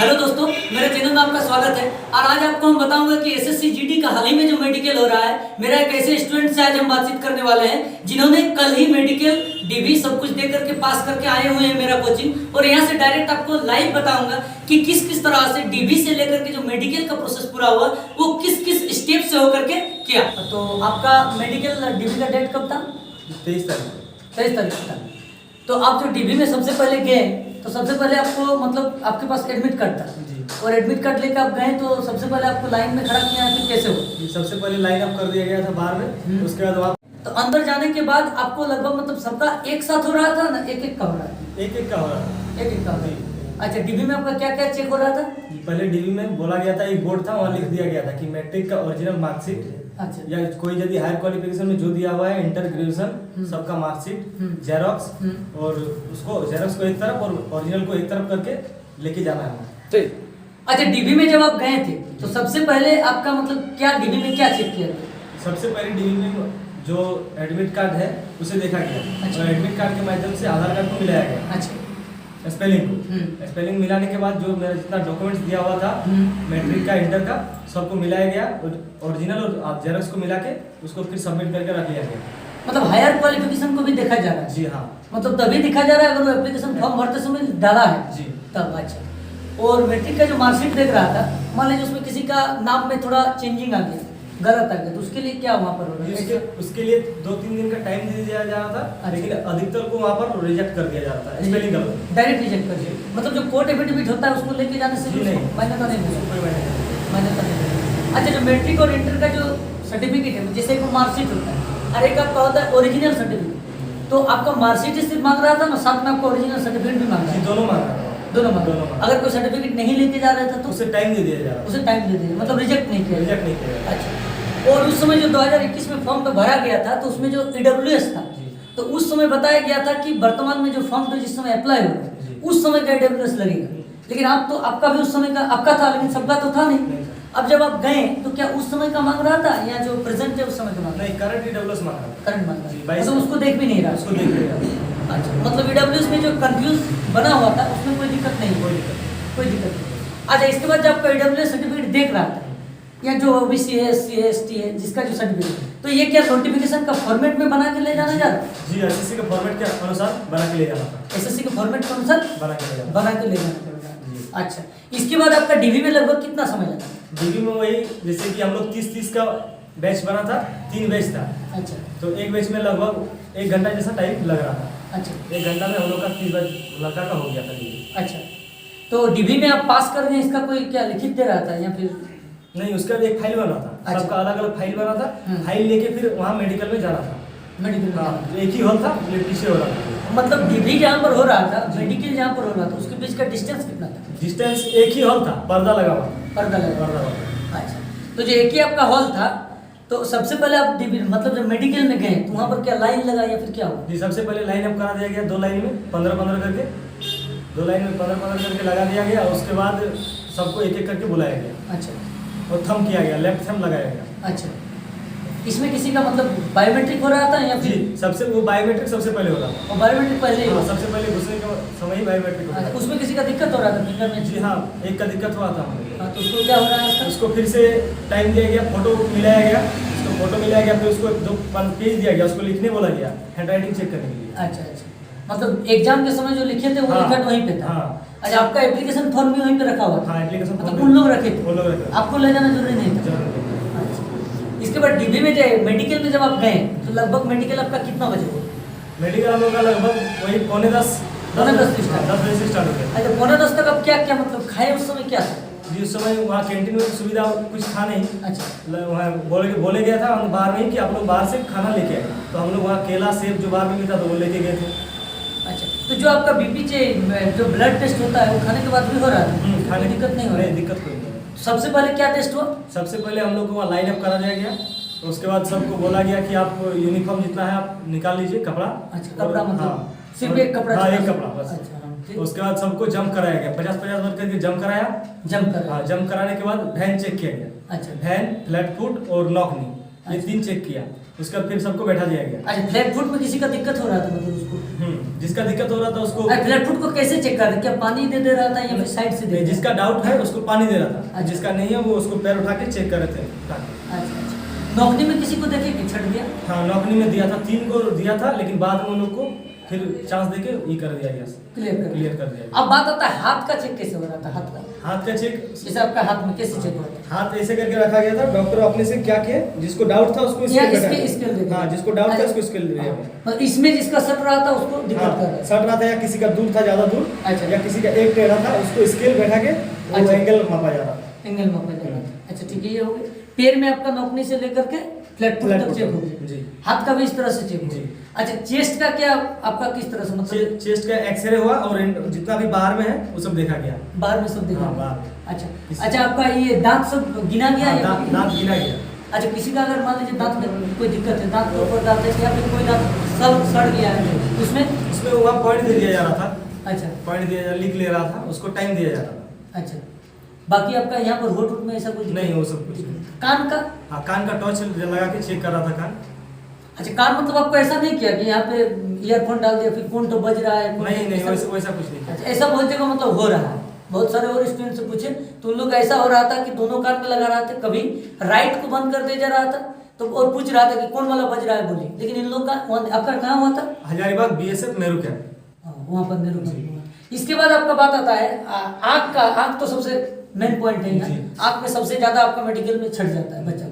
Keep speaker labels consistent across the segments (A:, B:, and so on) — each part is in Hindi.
A: हेलो दोस्तों, मेरे चैनल में आपका स्वागत है। और आज आपको हम बताऊंगा कि एसएससी जीडी का हाल ही में जो मेडिकल हो रहा है, मेरा एक ऐसे स्टूडेंट से आज हम बातचीत करने वाले हैं जिन्होंने कल ही मेडिकल डीबी सब कुछ दे करके पास करके आए हुए हैं मेरा कोचिंग। और यहाँ से डायरेक्ट आपको लाइव बताऊंगा कि किस किस तरह से डीबी से लेकर के जो मेडिकल का प्रोसेस पूरा हुआ वो किस किस स्टेप से होकर के किया। तो आपका मेडिकल डीबी का डेट कब था?
B: 23 तारीख।
A: 23 तारीख था। तो आप जो डीबी में सबसे पहले गए तो सबसे पहले आपको मतलब आपके पास एडमिट कार्ड था
B: जी।
A: और एडमिट कार्ड लेकर आप गए तो सबसे पहले आपको लाइन में खड़ा किया फिर कैसे हो?
B: सबसे पहले लाइन अप कर दिया गया था बाहर में, उसके बाद वहाँ
A: तो अंदर जाने के बाद आपको लगभग मतलब सबका एक साथ हो रहा था ना, एक एक का हो रहा था?
B: एक एक का हो रहा था।
A: एक एक का हो रहा था। अच्छा, डीबी में आपका क्या क्या चेक हो रहा था?
B: पहले डीबी में बोला गया था, एक बोर्ड था वहाँ लिख दिया गया था कि मैट्रिक का ओरिजिनल मार्कशीट
A: अच्छा,
B: या कोई यदि हायर क्वालिफिकेशन में जो दिया हुआ है इंटर ग्रेजुएशन सबका मार्कशीट जेरोक्स और उसको जेरोक्स को एक तरफ और ओरिजिनल को एक तरफ करके लेके जाना है।
A: तो अच्छा, डीबी में जब आप गए थे तो सबसे पहले आपका मतलब क्या डीबी में क्या चेक किया था?
B: सबसे पहले डीबी में जो एडमिट कार्ड है उसे देखा गया।
A: अच्छा।
B: और एडमिट कार्ड के माध्यम से आधार कार्ड को मिलाया गया।
A: अच्छा,
B: स्पेलिंग को स्पेलिंग मिलाने के बाद जो मेरा जितना डॉक्यूमेंट्स दिया हुआ था मैट्रिक का इंटर का सबको मिलाया गया और ओरिजिनल और जेरॉक्स को मिला के उसको फिर सबमिट करके रख लिया गया।
A: मतलब हायर क्वालिफिकेशन को भी देखा जा रहा है?
B: जी हाँ।
A: मतलब तभी दिखा जा रहा है अगर वो एप्लीकेशन फॉर्म भरते समय डाला है
B: जी
A: तब। अच्छा, और मैट्रिक का जो मार्कशीट देख रहा था, मान लीजिए उसमें किसी का नाम में थोड़ा चेंजिंग आ गया, गलत आ गया, तो उसके लिए क्या वहाँ पर हो रहा है?
B: उसके लिए 2-3 दिन का टाइम दे दिया जा रहा था, लेकिन अधिकतर को वहाँ पर रिजेक्ट कर दिया जाता है। स्पेलिंग गलत
A: डायरेक्ट रिजेक्ट कर दिया। मतलब जो कोर्ट एफिडेविट होता है उसको लेके जाने से
B: जी नहीं,
A: मान्यता नहीं मिलेगी।
B: कोई मायने नहीं।
A: मान्यता नहीं मिलेगी। अच्छा, जो मैट्रिक और इंटर का जो सर्टिफिकेट है, जैसे एक मार्कशीट होता है और एक आपका होता है ओरिजिनल सर्टिफिकेट, तो आपका मार्कशीट ही सिर्फ मांग रहा था ना, साथ में आपका ओरिजिनल सर्टिफिकेट भी मांग रहा
B: जी
A: था?
B: दोनों मांग रहा था।
A: दोनों मांग रहा था। अगर कोई सर्टिफिकेट नहीं लेके जा रहा था तो
B: उसे टाइम दे दिया जा रहा है।
A: उसे टाइम दे दिया, मतलब रिजेक्ट नहीं किया?
B: रिजेक्ट नहीं किया।
A: अच्छा, और उस समय जो 2021 में फॉर्म पे भरा गया था तो उसमें जो ईडब्ल्यूएस था तो उस समय बताया गया था कि वर्तमान में जो फॉर्म पे जिस समय अप्लाई हो रहा है उस समय का ईडब्ल्यूएस लगेगा। लेकिन आप तो आपका भी उस समय का आपका था, लेकिन सबका तो था नहीं। अब जब आप गए तो क्या उस समय का मांग रहा था या जो प्रेजेंट है उस समय का मांग रहा?
B: नहीं, करंट ईडब्ल्यूएस मांग रहा था।
A: करंट मांग रहा है,
B: 22
A: मतलब उसको देख भी नहीं रहा?
B: उसको देख रहा।
A: अच्छा, मतलब ईडब्ल्यूएस में जो कंफ्यूज बना हुआ था उसमें कोई दिक्कत नहीं?
B: कोई दिक्कत
A: कोई दिक्कत नहीं। अच्छा, इसके बाद जब आपका ईडब्ल्यूएस सर्टिफिकेट देख रहा था या जो ओबीसी है, एससी है, एसटी है, जिसका जो सर्टिफिकेट, तो ये क्या नोटिफिकेशन का फॉर्मेट में बना के ले जाना जा रहा है?
B: जी, एसएससी के फॉर्मेट के अनुसार बना के ले जाना था।
A: एसएससी के फॉर्मेट के अनुसार
B: बना के ले जाना।
A: बना के ले जाना पड़ेगा। अच्छा, इसके बाद आपका डीबी में लगभग कितना समय लगा?
B: डीबी में वही जैसे कि हम लोग 30-30 का बैच बना था, 3 बैच था।
A: अच्छा,
B: तो एक बैच में लगभग 1 घंटा जैसा टाइम लग रहा था।
A: अच्छा,
B: 1 घंटा में हम लोग का 30 बैच लड़का का हो गया था डीबी।
A: अच्छा। तो डीबी में आप पास कर रहे हैं, इसका कोई क्या लिखित दे रहा था या फिर?
B: नहीं, उसका एक फाइल बना था।
A: अच्छा।
B: सबका अलग अलग फाइल बना था। फाइल लेके फिर वहाँ मेडिकल में जाना था।
A: मेडिकल
B: हाँ,
A: में?
B: एक ही हॉल था, लेकिन पीछे हो रहा था।
A: मतलब डीबी जहाँ पर हो रहा था, मेडिकल जहाँ पर हो रहा था, उसके बीच का डिस्टेंस कितना था?
B: डिस्टेंस एक ही हॉल था, पर्दा लगा हुआ।
A: पर्दा लगा।
B: पर्दा लगा।
A: अच्छा, तो जो एक ही आपका हॉल था तो सबसे पहले आप डीबी मतलब जब मेडिकल में गए तो वहाँ पर क्या लाइन लगा या फिर क्या हुआ?
B: जी, सबसे पहले लाइन अप करा दिया गया, 2 लाइन में 15-15 करके, 2 लाइन में 15-15 करके लगा दिया गया। उसके बाद सबको एक एक करके बुलाया गया
A: अच्छा,
B: और थंब किया गया, लेफ्ट थंब लगाया गया।
A: अच्छा। इसमें किसी का मतलब बायोमेट्रिक हो रहा था या
B: जी,
A: फिर?
B: सबसे वो बायोमेट्रिक सबसे पहले हो रहा था।
A: और बायोमेट्रिक पहले ही
B: हाँ,
A: हुआ?
B: सबसे पहले घुसने के समय ही बायोमेट्रिक हो रहा
A: अच्छा,
B: था।
A: उसमें किसी का दिक्कत हो रहा था फिंगर में?
B: जी हाँ, एक का दिक्कत हुआ था हमें।
A: हाँ, तो उसको क्या हो रहा है उसका?
B: उसको फिर से टाइम दिया गया, फोटो मिलाया गया, उसको फोटो मिलाया गया, फिर उसको 2 पेज दिया गया, उसको लिखने बोला गया, हैंडराइटिंग चेक करने के लिए।
A: अच्छा, अच्छा। मतलब एग्जाम के समय जो लिखे थे वो
B: हाँ,
A: लिखा वहीं पे था?
B: हाँ।
A: अच्छा, आपका एप्लीकेशन फॉर्म भी वहीं पे रखा हुआ था?
B: हाँ, एप्लीकेशन
A: मतलब
B: फॉर्म
A: उन लोग रखे थे?
B: वो लोग रखे थे।
A: आपको ले जाना जरूरी नहीं था?
B: जरूर।
A: अच्छा। इसके बाद डीबी में जो मेडिकल में जब आप गए तो लगभग मेडिकल आपका कितना बजे हुआ?
B: मेडिकल हम लोग का लगभग वही पौने 10
A: पौने 10 से स्टार्ट?
B: 10 बजे से स्टार्ट हो गया।
A: अच्छा, पौने 10 तक आप क्या क्या मतलब खाए उस समय क्या था?
B: जी, उस समय वहाँ कैंटीन में सुविधा कुछ था नहीं।
A: अच्छा,
B: वहाँ बोले गया था हम बाहर में कि आप लोग बाहर से खाना लेके आए, तो हम लोग वहाँ केला सेब जो बाहर में मिलता था वो लेके गए थे।
A: अच्छा। तो जो आपका बीपी जो ब्लड टेस्ट होता है वो खाने के बाद भी हो रहा था?
B: खाने
A: कोई दिक्कत नहीं हो रही?
B: नहीं, दिक्कत कोई नहीं।
A: सबसे पहले क्या टेस्ट हुआ?
B: सबसे पहले हम लोग को वहाँ लाइन अप करा दिया गया। उसके बाद सबको बोला गया कि आप यूनिफॉर्म जितना है आप निकाल लीजिए, कपड़ा।
A: अच्छा, कपड़ा मतलब
B: हाँ,
A: सिर्फ एक कपड़ा?
B: हाँ, एक कपड़ा बस।
A: अच्छा, हाँ, ठीक।
B: उसके बाद सबको जम कराया गया, 50-50 बार करके जम कराया।
A: जम कर?
B: हाँ, जम कराने के बाद वैन चेक किया गया।
A: अच्छा,
B: वैन, फ्लैट फुट और नॉक नी, ये
A: अच्छा।
B: 3 चेक किया। उसका फिर सबको बैठा दिया गया।
A: अच्छा, फ्लैट फुट में किसी का दिक्कत हो रहा था मतलब उसको?
B: जिसका दिक्कत हो रहा था उसको
A: फ्लैट फुट को कैसे चेक कर रहे? क्या पानी दे रहा था या फिर साइड से दे?
B: जिसका डाउट है उसको पानी दे रहा था,
A: अच्छा।
B: जिसका नहीं है वो उसको पैर उठा के चेक कर रहे थे।
A: अच्छा अच्छा। नौकरी में किसी को देखे कि छट गया?
B: हाँ, नौकरी में दिया था, 3 को दिया था, लेकिन बाद में उन लोग को फिर चांस देके ये कर दिया गया,
A: क्लियर
B: कर दिया गया।
A: अब बात आता है हाथ का चेक कैसे हो रहा था?
B: हाथ का चेक
A: जैसे आपका हाथ में कैसे चेक होता है?
B: हाथ ऐसे करके रखा गया था, डॉक्टर अपने से क्या किया, जिसको डाउट था उसको
A: स्केल दे?
B: हाँ, जिसको डाउट था उसको स्केल दे दिया।
A: और इसमें जिसका सट रहा था उसको दिक्कत कर रहा था?
B: सट रहा था या किसी का दूर था, ज्यादा दूर,
A: अच्छा।
B: या किसी का एक टेढ़ा था, उसको स्केल बैठा के वो एंगल मापा जा रहा था।
A: एंगल मापा जा रहा था। अच्छा ठीक है, ये हो गया। पैर में आपका नौकनी से लेकर के फ्लैट फुट तक चेक हो गया
B: जी।
A: हाथ का भी इस तरह से चेक हो
B: जी।
A: गया। अच्छा, चेस्ट का क्या आपका किस तरह से मतलब?
B: चेस्ट का एक्सरे हुआ और जितना भी बाहर में है वो सब देखा गया।
A: बाहर में सब देखा?
B: हाँ, बाहर।
A: अच्छा, आपका ये दांत सब गिना गया?
B: हाँ,
A: या
B: दांत गिना गया।
A: अच्छा, किसी का अगर मान लीजिए दांत में कोई दिक्कत है, दांत के ऊपर दांत है या फिर कोई दांत सड़ गया है, उसमें
B: वहाँ पॉइंट दे दिया जा रहा था।
A: अच्छा,
B: पॉइंट दिया लिख ले रहा था, उसको टाइम दिया जा रहा था।
A: अच्छा। बाकी आपका यहाँ पर होठ में ऐसा कुछ
B: नहीं, वो सब कुछ नहीं।
A: कान का?
B: हाँ, कान का टॉर्च लगा के चेक कर रहा था कान।
A: अच्छा, कान मतलब आपको ऐसा नहीं किया कि यहाँ पे ईयरफोन डाल दिया फिर कौन तो बज रहा है?
B: नहीं, वैसा कुछ नहीं।
A: अच्छा, ऐसा बोलते का मतलब हो रहा है। बहुत सारे और स्टूडेंट से पूछे तो उन लोग ऐसा हो रहा था कि दोनों कान में लगा रहा था, कभी राइट को बंद कर दे जा रहा था तो और पूछ रहा था कि कौन वाला बज रहा है बोली, लेकिन इन लोग का आपका कहाँ हुआ था?
B: हजारीबाग BSF नेहरू कैंप,
A: वहाँ पर नेहरू कैंप। इसके बाद आपका बात आता है आँख का। आँख तो सबसे मेन पॉइंट है यहाँ। आँख में सबसे ज्यादा आपका मेडिकल में छट जाता है बच्चा।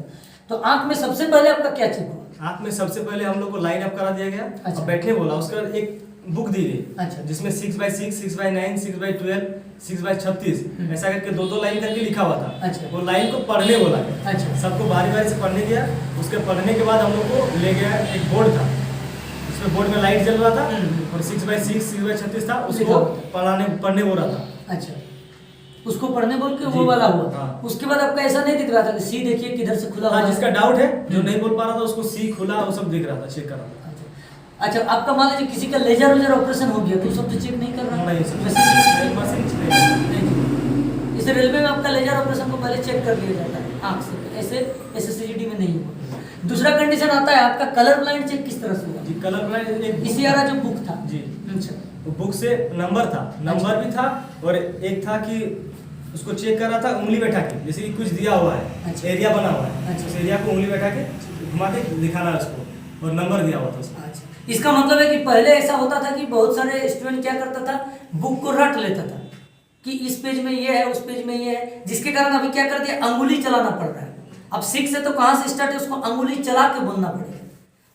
A: तो आँख में सबसे पहले आपका क्या चेक हुआ?
B: आँख में सबसे पहले हम लोग को लाइन अप करा दिया गया।
A: अच्छा।
B: और बैठने बोला, उसके बाद एक बुक दी गई।
A: अच्छा।
B: जिसमें 6x6, 6x9, 6x12, 6x36 ऐसा करके दो लाइन करके लिखा हुआ था।
A: अच्छा।
B: वो लाइन को पढ़ने बोला गया।
A: अच्छा।
B: सबको बारी बारी से पढ़ने गया। उसके पढ़ने के बाद हम लोग को ले गया, एक बोर्ड था, उसमें बोर्ड में लाइट जल रहा था और 6x6, 6x36 था, उसको पढ़ने बोल रहा था।
A: अच्छा, उसको पढ़ने बोल के वो वाला हुआ।
B: हाँ।
A: उसके बाद आपका ऐसा नहीं दिख रहा था कि सी देखिए किधर से खुला
B: हाँ,
A: हुआ
B: जिसका डाउट है, जो नहीं बोल पा रहा था, उसको सी खुला वो सब दिख रहा था, चेक कर रहा था।
A: अच्छा, आपका मान लीजिए किसी का लेजर ऑपरेशन हो गया तो सब तो चेक नहीं कर रहा?
B: नहीं,
A: इसे रेलवे में आपका लेजर ऑपरेशन को पहले चेक कर लिया जाता है आँख से, ऐसे SSCGD में नहीं हुआ। दूसरा कंडीशन आता है आपका कलर ब्लाइंड चेक किस तरह से हुआ?
B: जी, कलर ब्लाइंड एक
A: इसी वाला जो बुक था
B: जी।
A: अच्छा,
B: तो बुक से नंबर था, नंबर भी था, और एक था कि उसको चेक कर रहा था उंगली बैठा के, जैसे कि कुछ दिया हुआ है।
A: अच्छा।
B: एरिया बना हुआ है।
A: अच्छा।
B: उस एरिया को उंगली बैठा के घुमा के दिखाना है उसको, और नंबर दिया हुआ था उसको।
A: अच्छा। इसका मतलब है कि पहले ऐसा होता था कि बहुत सारे स्टूडेंट क्या करता था, बुक को रट लेता था कि इस पेज में ये है, उस पेज में ये है, जिसके कारण अभी क्या कर दिया, अंगुली चलाना पड़ रहा है। अब 6 से तो कहाँ से स्टार्ट है, उसको अंगुली चला के बोलना पड़ेगा।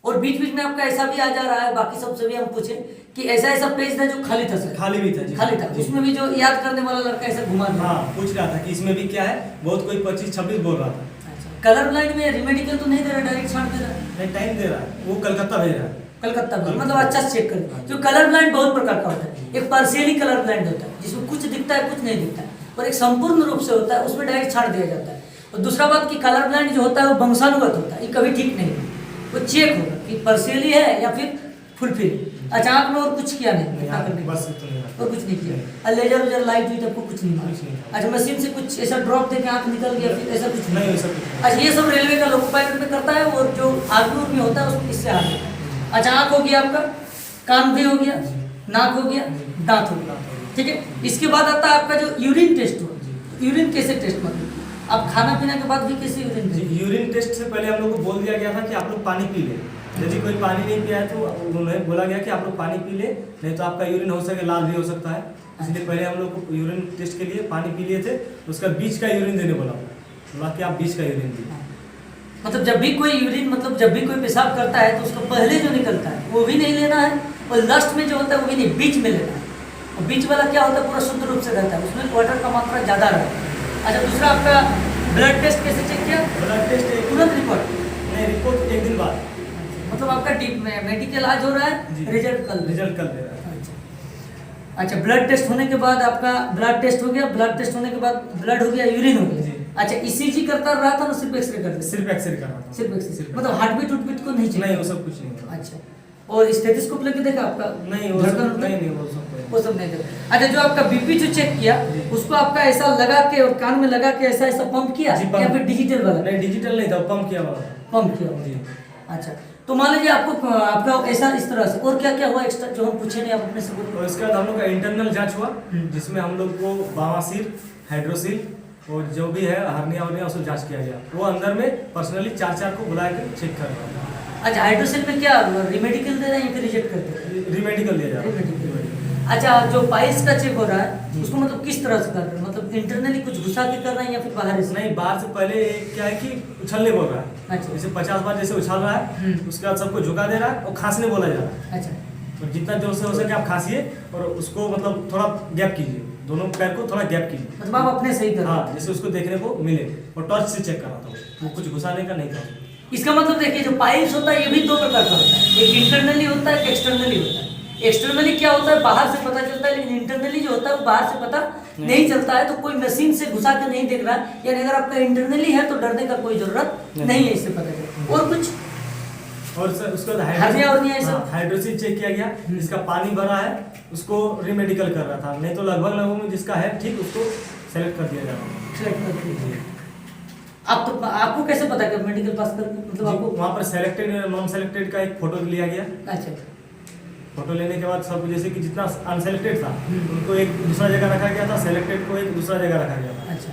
A: और बीच बीच में आपका ऐसा भी आ जा रहा है, बाकी सबसे भी हम पूछे कि ऐसा ऐसा पेज था जो खाली था सर?
B: खाली भी था जी।
A: खाली था, उसमें भी जो याद करने वाला लड़का ऐसा घुमा दिया।
B: हाँ, पूछ रहा था कि इसमें भी क्या है, बहुत कोई 25-26 बोल रहा था।
A: कलर ब्लाइंड में रिमेडिकल तो नहीं दे रहा, डायरेक्ट छांट दे रहा है?
B: नहीं, टाइम दे रहा है, वो कलकत्ता भेज रहा है।
A: कलकत्ता में मतलब अच्छा से चेक करें। जो कलर ब्लाइंड बहुत प्रकार का होता है, एक पार्शियली कलर ब्लाइंड होता है जिसमें कुछ दिखता है कुछ नहीं दिखता है, और एक संपूर्ण रूप से होता है उसमें डायरेक्ट छांट दिया जाता है। और दूसरा बात कि कलर ब्लाइंड जो होता है वो वंशानुगत होता है, ये कभी ठीक नहीं है, वो चेक होगा कि पार्शियली है या फिर फुलफिल। अचानक में और कुछ किया नहीं,
B: बस इतना
A: और कुछ नहीं किया। लेजर लाइट हुई आपको कुछ नहीं। अच्छा, मशीन से कुछ ऐसा ड्रॉप देके आँख निकल गया फिर ऐसा कुछ
B: नहीं, ऐसा कुछ।
A: अच्छा, ये सब रेलवे का लोको पायलट में करता है, और जो आर्मी में होता है उसको इससे आगे। अच्छा, आँख हो गया आपका, कान भी हो गया, नाक हो गया, दांत हो गया, ठीक है। इसके बाद आता है आपका जो यूरिन टेस्ट हुआ। यूरिन कैसे टेस्ट मतलब आप खाना पीना के बाद भी कैसे यूरिन टेस्ट?
B: यूरिन टेस्ट से पहले हम लोग को बोल दिया गया था कि आप लोग पानी पी ले। यदि कोई पानी नहीं पिया है तो उन्हें बोला गया कि आप लोग पानी पी ले, नहीं तो आपका यूरिन हो सके लाल भी हो सकता है। इसलिए पहले हम लोग को यूरिन टेस्ट के लिए पानी पी लिए थे, उसका बीच का यूरिन देने बोला कि आप बीच का यूरिन दीजिए।
A: मतलब जब भी कोई यूरिन मतलब जब भी कोई पेशाब करता है तो उसको पहले जो निकलता है वो भी नहीं लेना है, और लास्ट में जो होता है वो भी नहीं, बीच में लेना है। और बीच वाला क्या होता है, पूरा शुद्ध रूप से रहता है, उसमें वाटर का मात्रा ज़्यादा रहता है। अच्छा, दूसरा आपका ब्लड टेस्ट कैसे चेक किया?
B: ब्लड टेस्ट
A: तुरंत रिपोर्ट?
B: नहीं, रिपोर्ट एक दिन बाद।
A: मतलब आपका मेडिकल आज हो रहा है, रिजल्ट कल
B: दे रहा है।
A: अच्छा, ब्लड टेस्ट होने के बाद आपका ब्लड टेस्ट हो गया, ब्लड टेस्ट होने के बाद ब्लड हो गया, यूरिन हो गया। अच्छा, ECG करता रहा था ना, सिर्फ एक्सरे करते?
B: सिर्फ एक्सरे कर रहा था।
A: सिर्फ एक्सरे, मतलब हार्टबीट उटबीट को नहीं चेक?
B: नहीं, वो सब कुछ नहीं।
A: अच्छा, और स्टेथोस्कोप लेके देखा आपका?
B: नहीं, वो सब नहीं,
A: वो सब नहीं देखा। अच्छा, जो आपका BP जो चेक किया उसको आपका ऐसा लगा के और कान में लगा के ऐसा ऐसा पंप किया या फिर डिजिटल वाला?
B: नहीं, डिजिटल नहीं था, पंप किया वाला।
A: पंप किया। अच्छा, तो मान लीजिए आपको आपका ऐसा इस तरह से और क्या क्या हुआ एक्स्ट्रा जो हम पूछे नहीं, आप अपने से बोलिए।
B: और इसके बाद हम लोग का इंटरनल जांच हुआ, जिसमें हम लोग को बवासीर, हाइड्रोसील और जो भी है हर्निया वर्निया उसको जांच किया गया। वो अंदर में पर्सनली 4 को बुला के चेक कर रहा था।
A: अच्छा, हाइड्रोसेल में क्या रिमेडिकल दे रहे हैं या फिर रिजेक्ट करते हैं?
B: रिमेडिकल दिया जा रहा है।
A: अच्छा, जो पाइल्स का चेक हो रहा है उसको मतलब किस तरह से कर रहे हैं, मतलब इंटरनली कुछ घुसा के कर रहे हैं या फिर बाहर से?
B: नहीं, बाहर से पहले क्या है कि उछलने बोल रहा है।
A: अच्छा।
B: जैसे 50 बार जैसे उछल रहा है, उसके बाद सबको झुका दे रहा है और खांसने बोला जा रहा है।
A: अच्छा,
B: तो जितना जोर से हो सके आप खांसिए और उसको मतलब थोड़ा गैप कीजिए, दोनों पैर को थोड़ा गैप कीजिए।
A: मतलब आप अपने सही कर रहे हैं।
B: हाँ, जैसे उसको देखने को मिले। और टॉर्च से चेक कर रहा था वो, कुछ घुसाने का नहीं था।
A: इसका मतलब देखिए, जो पाइल्स होता है ये भी 2 प्रकार का होता है, एक इंटरनली होता है, एक एक्सटर्नली होता है। एक्सटर्नली क्या होता है, बाहर से पता चलता है, लेकिन इंटरनली जो होता है वो बाहर से पता नहीं चलता है। तो कोई मशीन से घुसा के नहीं देख रहा है, यानी अगर आपका इंटरनली है तो डरने का कोई जरूरत नहीं है, इससे पता चलता। और कुछ
B: और सर उसके बाद
A: हर्निया वर्निया ये सब?
B: हाइड्रोसिल चेक किया गया, जिसका पानी भरा है उसको रिमेडिकल कर रहा था, नहीं तो लगभग में जिसका है ठीक उसको सेलेक्ट कर दिया जा रहा है।
A: सेलेक्ट करके आप तो आपको कैसे पता कि मेडिकल पास कर, मतलब आपको
B: वहाँ पर सेलेक्टेड नॉन सेलेक्टेड का एक फोटो लिया गया।
A: अच्छा,
B: फोटो लेने के बाद सब जैसे कि जितना अनसेलेक्टेड था उनको एक दूसरा जगह रखा गया था, सेलेक्टेड को एक दूसरा जगह रखा गया था।
A: अच्छा,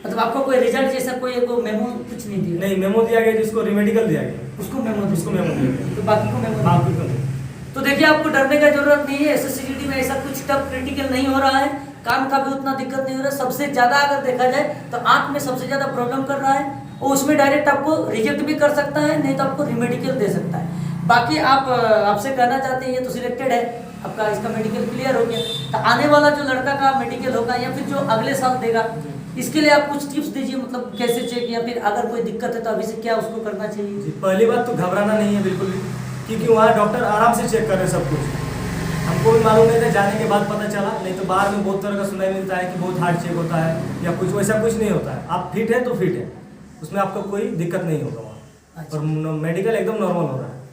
A: मतलब आपको कोई रिजल्ट जैसा कोई को मेमो कुछ नहीं दिया?
B: नहीं, मेमो दिया गया, जिसको रिमेडिकल दिया गया
A: उसको मेमो
B: दिया गया।
A: तो बाकी को मेमो
B: हाँ,
A: नहीं।
B: बिल्कुल।
A: तो देखिए, आपको डरने का जरूरत नहीं है, एसएससीजीडी में ऐसा कुछ टफ क्रिटिकल नहीं हो रहा है, काम का भी उतना दिक्कत नहीं हो रहा है। सबसे ज्यादा अगर देखा जाए तो आंख में सबसे ज्यादा प्रॉब्लम कर रहा है, और उसमें डायरेक्ट आपको रिजेक्ट भी कर सकता है, नहीं तो आपको रिमेडिकल दे सकता है। बाकी आप आपसे कहना चाहते हैं ये तो सिलेक्टेड है आपका, इसका मेडिकल क्लियर हो गया, तो आने वाला जो लड़का का मेडिकल होगा या फिर जो अगले साल देगा, इसके लिए आप कुछ टिप्स दीजिए, मतलब कैसे चेक, या फिर अगर कोई दिक्कत है तो अभी से क्या उसको करना चाहिए?
B: पहली बात तो घबराना नहीं है बिल्कुल भी, क्योंकि वहाँ डॉक्टर आराम से चेक कर रहे हैं सब कुछ। हमको भी मालूम नहीं था, जाने के बाद पता चला, नहीं तो बाहर में बहुत तरह का सुनाई मिलता है कि बहुत हार्ड चेक होता है या कुछ, वैसा कुछ नहीं होता है। आप फिट है तो फिट है, उसमें आपको कोई दिक्कत नहीं होगा वहाँ। और मेडिकल एकदम नॉर्मल हो रहा है।